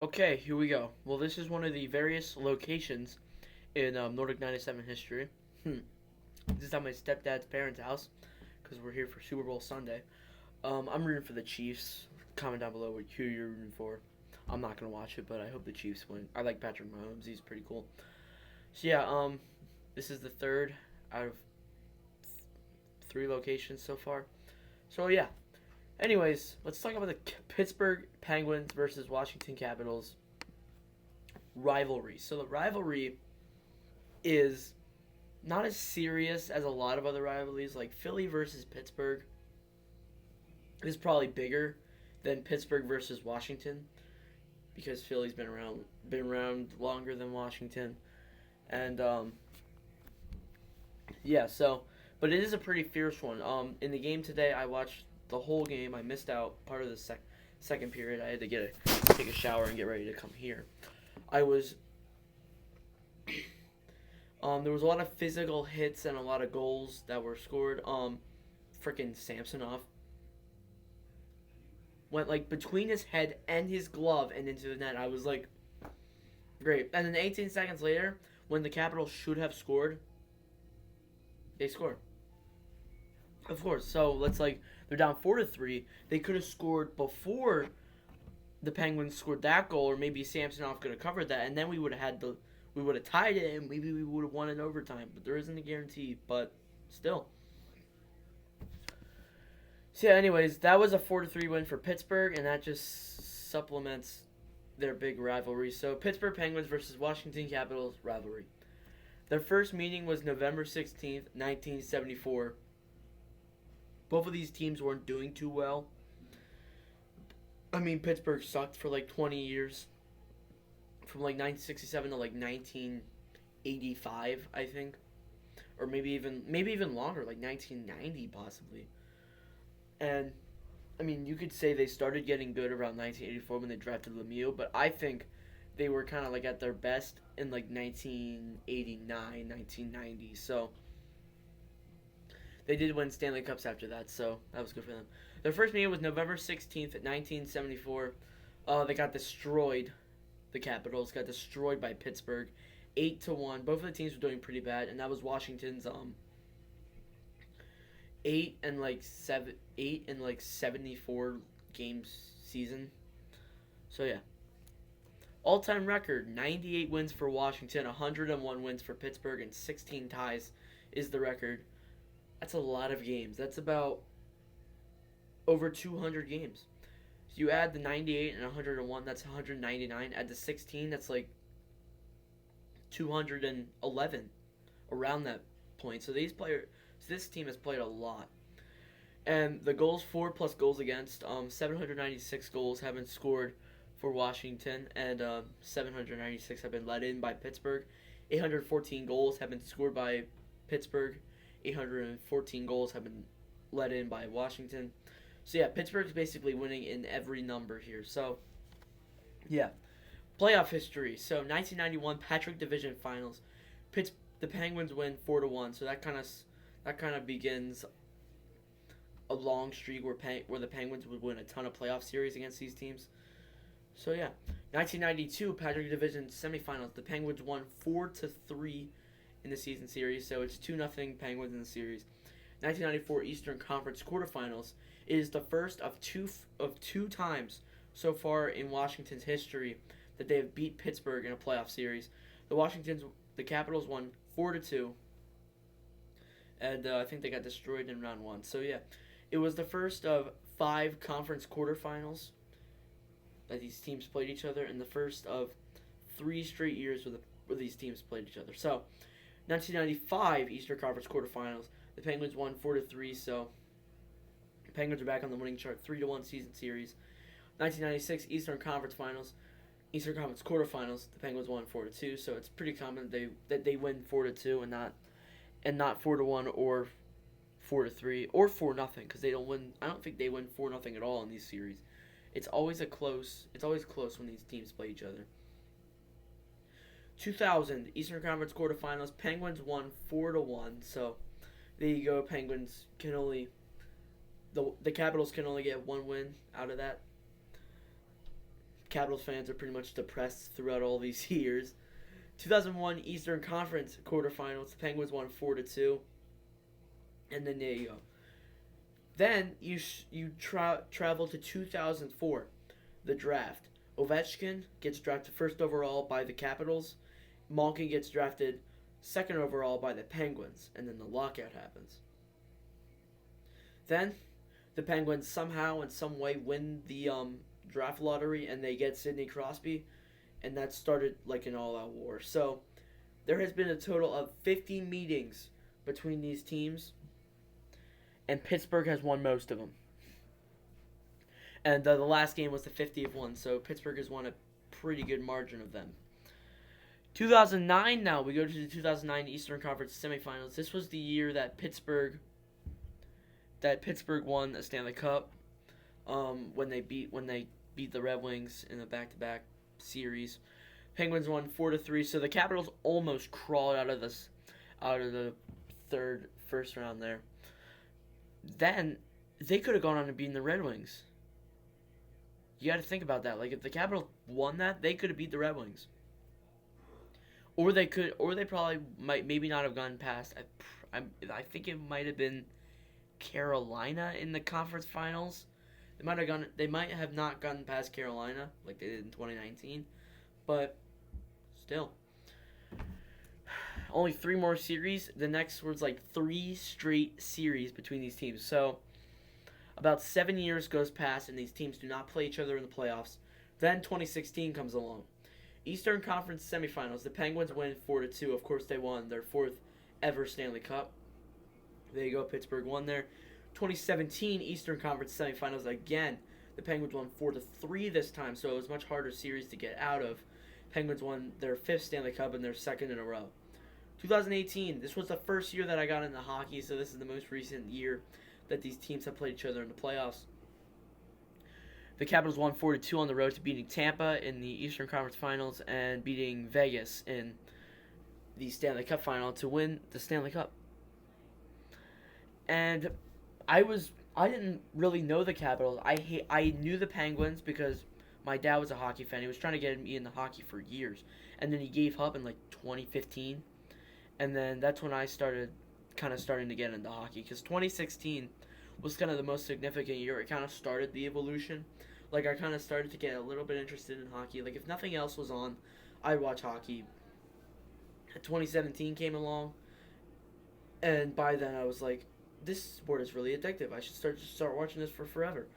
Okay, here we go. Well, this is one of the various locations in Nordic 97 history. This is at my stepdad's parents' house because we're here for Super Bowl Sunday. I'm rooting for the Chiefs. Comment down below who you're rooting for. I'm not gonna watch it, but I hope the Chiefs win. I like Patrick Mahomes. He's pretty cool. So yeah, this is the third out of three locations so far. So yeah. Anyways, let's talk about the Pittsburgh Penguins versus Washington Capitals rivalry. So the rivalry is not as serious as a lot of other rivalries. Like Philly versus Pittsburgh is probably bigger than Pittsburgh versus Washington because Philly's been around longer than Washington, and yeah. So, but it is a pretty fierce one. In the game today, I watched the whole game. I missed out part of the second period. I had to take a shower and get ready to come here. I was there was a lot of physical hits and a lot of goals that were scored. Freaking Samsonov went like between his head and his glove and into the net. I was like, great. And then 18 seconds later, when the Capitals should have scored, they scored. Of course. So let's like they're down 4-3. They could have scored before the Penguins scored that goal, or maybe Samsonov could have covered that, and then we would have tied it, and maybe we would have won in overtime. But there isn't a guarantee. But still. So yeah, anyways, that was a 4-3 win for Pittsburgh, and that just supplements their big rivalry. So Pittsburgh Penguins versus Washington Capitals rivalry. Their first meeting was November 16th, 1974. Both of these teams weren't doing too well. I mean, Pittsburgh sucked for like 20 years. From like 1967 to like 1985, I think. Or maybe even longer, like 1990 possibly. And I mean, you could say they started getting good around 1984 when they drafted Lemieux, but I think they were kind of like at their best in like 1989, 1990. So they did win Stanley Cups after that, so that was good for them. Their first meeting was November 16th, 1974. They got destroyed. The Capitals got destroyed by Pittsburgh, 8-1. Both of the teams were doing pretty bad, and that was Washington's 8 and 74 games season. So yeah, all-time record 98 wins for Washington, 101 wins for Pittsburgh, and 16 ties is the record. That's a lot of games. That's about over 200 games. So you add the 98 and 101, that's 199. Add the 16, that's like 211 around that point. So this team has played a lot. And the goals for plus goals against, 796 goals have been scored for Washington, and 796 have been let in by Pittsburgh. 814 goals have been scored by Pittsburgh. 814 goals have been let in by Washington. So yeah, Pittsburgh's basically winning in every number here. So yeah, playoff history. So 1991 Patrick Division Finals. The Penguins win 4-1. So that kind of begins a long streak where the Penguins would win a ton of playoff series against these teams. So yeah, 1992 Patrick Division semifinals. The Penguins won 4-3 in the season series, so it's 2-0 Penguins in the series. 1994 Eastern Conference quarterfinals. It is the first of two times so far in Washington's history that they have beat Pittsburgh in a playoff series. The Capitals won 4-2, and I think they got destroyed in round one. So yeah, it was the first of 5 conference quarterfinals that these teams played each other, and the first of 3 straight years where these teams played each other. So 1995 Eastern Conference quarterfinals. The Penguins won 4-3, so the Penguins are back on the winning chart. 3-1 season series. 1996 Eastern Conference finals. Eastern Conference quarterfinals. The Penguins won 4-2, so it's pretty common that they win 4-2 and not 4-1 or 4-3 or 4-0 because they don't win. I don't think they win 4-0 at all in these series. It's always close when these teams play each other. 2000 Eastern Conference quarterfinals. Penguins won 4-1. So there you go. Penguins can only the Capitals can only get one win out of that. Capitals fans are pretty much depressed throughout all these years. 2001 Eastern Conference quarterfinals. The Penguins won 4-2. And then there you go. Then you travel to 2004, the draft. Ovechkin gets drafted first overall by the Capitals. Malkin gets drafted second overall by the Penguins, and then the lockout happens. Then the Penguins somehow in some way win the draft lottery, and they get Sidney Crosby, and that started like an all-out war. So there has been a total of 50 meetings between these teams, and Pittsburgh has won most of them. And the last game was the 50th one, so Pittsburgh has won a pretty good margin of them. 2009 now, we go to the 2009 Eastern Conference semifinals. This was the year that Pittsburgh won a Stanley Cup when they beat the Red Wings in a back-to-back series. Penguins won 4-3, so the Capitals almost crawled out of the first round there. Then they could have gone on to beat the Red Wings. You got to think about that. Like, if the Capitals won that, they could have beat the Red Wings. Or they probably might maybe not have gone past. I think it might have been Carolina in the conference finals. They might have not gone past Carolina like they did in 2019, but still. Only 3 more series. The next was like 3 straight series between these teams. So about 7 years goes past, and these teams do not play each other in the playoffs. Then 2016 comes along. Eastern Conference semifinals. The Penguins win 4-2. Of course, they won their 4th ever Stanley Cup. There you go. Pittsburgh won there. 2017 Eastern Conference semifinals again. The Penguins won 4-3 this time, so it was a much harder series to get out of. Penguins won their 5th Stanley Cup and their 2nd in a row. 2018. This was the first year that I got into hockey, so this is the most recent year that these teams have played each other in the playoffs. The Capitals won 4-2 on the road to beating Tampa in the Eastern Conference Finals and beating Vegas in the Stanley Cup Final to win the Stanley Cup. And I didn't really know the Capitals. I knew the Penguins because my dad was a hockey fan. He was trying to get me into hockey for years, and then he gave up in like 2015, and then that's when I started to get into hockey, because 2016 was kind of the most significant year. It kind of started the evolution. Like, I kind of started to get a little bit interested in hockey. Like, if nothing else was on, I'd watch hockey. 2017 came along, and by then I was like, this sport is really addictive. I should start watching this for forever.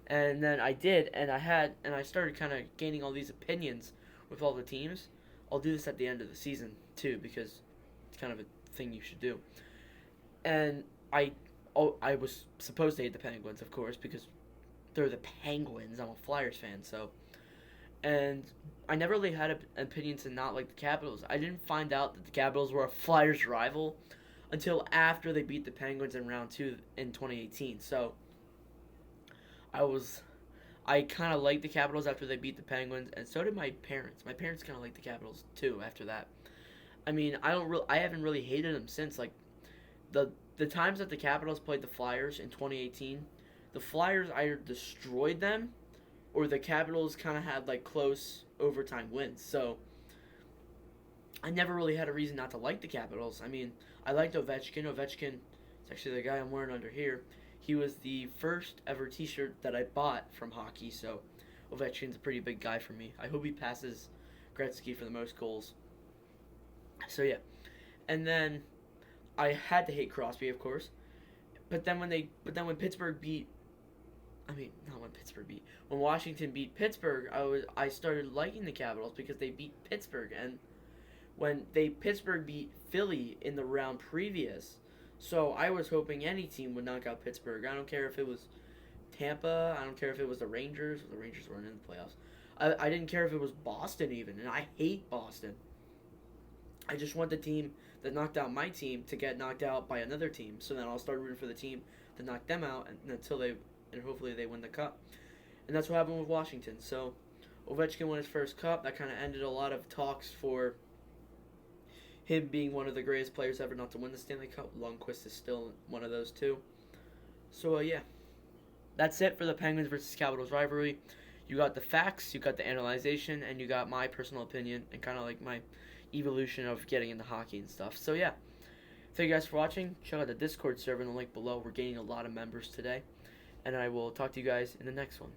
And then I did, and I started kind of gaining all these opinions with all the teams. I'll do this at the end of the season too, because it's kind of a thing you should do. And I was supposed to hate the Penguins, of course, because they're the Penguins. I'm a Flyers fan, so. And I never really had an opinion to not like the Capitals. I didn't find out that the Capitals were a Flyers rival until after they beat the Penguins in round 2 in 2018. So I kind of liked the Capitals after they beat the Penguins, and so did my parents. My parents kind of liked the Capitals too after that. I mean, I haven't really hated them since. Like, the times that the Capitals played the Flyers in 2018, the Flyers either destroyed them or the Capitals kind of had like close overtime wins. So I never really had a reason not to like the Capitals. I mean, I liked Ovechkin. Ovechkin is actually the guy I'm wearing under here. He was the first ever t-shirt that I bought from hockey, so Ovechkin's a pretty big guy for me. I hope he passes Gretzky for the most goals. So yeah. And then I had to hate Crosby, of course. But then when when Washington beat Pittsburgh, I started liking the Capitals because they beat Pittsburgh, and when Pittsburgh beat Philly in the round previous. So I was hoping any team would knock out Pittsburgh. I don't care if it was Tampa. I don't care if it was the Rangers. The Rangers weren't in the playoffs. I didn't care if it was Boston even, and I hate Boston. I just want the team that knocked out my team to get knocked out by another team. So then I'll start rooting for the team to knock them out and hopefully they win the cup. And that's what happened with Washington. So Ovechkin won his first cup. That kind of ended a lot of talks for him being one of the greatest players ever not to win the Stanley Cup. Lundqvist is still one of those too. So, yeah. That's it for the Penguins versus Capitals rivalry. You got the facts, you got the analyzation, and you got my personal opinion and kind of like my evolution of getting into hockey and stuff. So yeah, thank you guys for watching. Check out the Discord server in the link below. We're gaining a lot of members today, and I will talk to you guys in the next one.